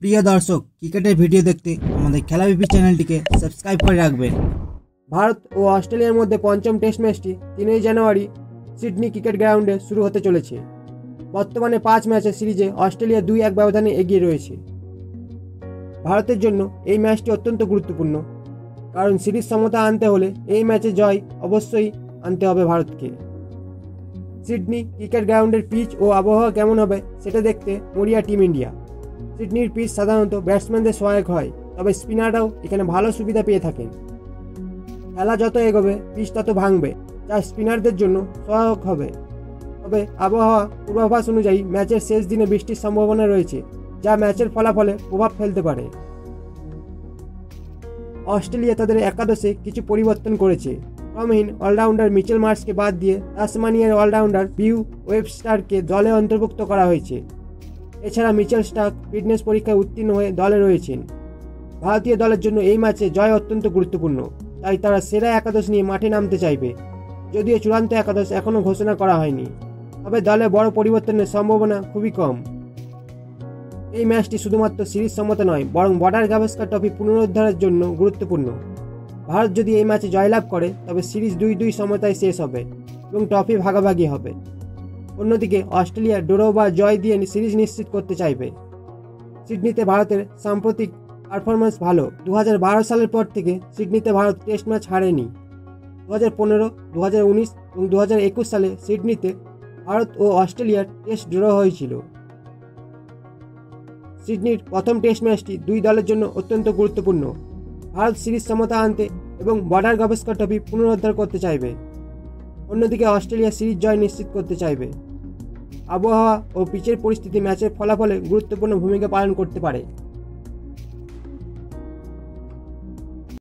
প্রিয় দর্শক, ক্রিকেটের ভিডিও দেখতে আমাদের খেলাবিপি চ্যানেলটিকে সাবস্ক্রাইব করে রাখবেন। ভারত ও অস্ট্রেলিয়ার মধ্যে পঞ্চম টেস্ট ম্যাচটি 3 জানুয়ারি সিডনি ক্রিকেট গ্রাউন্ডে শুরু হতে চলেছে। বর্তমানে 5 ম্যাচের সিরিজে অস্ট্রেলিয়া 2-1 ব্যবধানে এগিয়ে রয়েছে। ভারতের জন্য এই ম্যাচটি অত্যন্ত গুরুত্বপূর্ণ, কারণ সিরিজ সমতা আনতে হলে এই ম্যাচে জয় অবশ্যই আনতে হবে ভারতকে। সিডনি ক্রিকেট গ্রাউন্ডের পিচ ও আবহাওয়া কেমন হবে সেটা দেখতে মরিয়া টিম ইন্ডিয়া। সিডনির পিচ সাধারণত ব্যাটসম্যানদের সহায়ক হয়, তবে স্পিনাররাও এখানে ভালো সুবিধা পেয়ে থাকেন। খেলা যত এগোবে পিচ তত ভাঙবে, যা স্পিনারদের জন্য সহায়ক হবে। তবে আবহাওয়া পূর্বাভাস অনুযায়ী ম্যাচের শেষ দিনে বৃষ্টির সম্ভাবনা রয়েছে, যা ম্যাচের ফলাফলে প্রভাব ফেলতে পারে। অস্ট্রেলিয়া তাদের একাদশে কিছু পরিবর্তন করেছে। ফর্মহীন অলরাউন্ডার মিচেল মার্শকে বাদ দিয়ে তাসমানিয়ার অলরাউন্ডার বিউ ওয়েবস্টারকে দলে অন্তর্ভুক্ত করা হয়েছে। এছাড়া মিচেল স্টার্ক ফিটনেস পরীক্ষায় উত্তীর্ণ হয়ে দলে রয়েছেন। ভারতীয় দলের জন্য এই ম্যাচে জয় অত্যন্ত গুরুত্বপূর্ণ, তাই তারা সেরা একাদশ নিয়ে মাঠে নামতে চাইবে। যদিও চূড়ান্ত একাদশ এখনও ঘোষণা করা হয়নি, তবে দলে বড় পরিবর্তনের সম্ভাবনা খুবই কম। এই ম্যাচটি শুধুমাত্র সিরিজ সমতা নয়, বরং বর্ডার গাভাস্কার ট্রফি পুনরুদ্ধারের জন্য গুরুত্বপূর্ণ। ভারত যদি এই ম্যাচে জয়লাভ করে তবে সিরিজ 2-2 সমতায় শেষ হবে এবং ট্রফি ভাগাভাগি হবে। অন্যদিকে অস্ট্রেলিয়া ড্র বা জয় দিয়ে সিরিজ নিশ্চিত করতে চাইবে। সিডনিতে ভারতের সাম্প্রতিক পারফরম্যান্স ভালো। 2012 সালের পর থেকে সিডনিতে ভারত টেস্ট ম্যাচ হারেনি। 2015, 2019 এবং 2021 সালে সিডনিতে ভারত ও অস্ট্রেলিয়ার টেস্ট ড্র হয়েছিল। সিডনির প্রথম টেস্ট ম্যাচটি দুই দলের জন্য অত্যন্ত গুরুত্বপূর্ণ। ভারত সিরিজ সমতা আনতে এবং বর্ডার গাভাস্কার ট্রফি পুনরুদ্ধার করতে চাইবে। অন্যদিকে অস্ট্রেলিয়া সিরিজ জয় নিশ্চিত করতে চাইবে। আবহাওয়া ও পিচের পরিস্থিতি ম্যাচের ফলাফলে গুরুত্বপূর্ণ ভূমিকা পালন করতে পারে।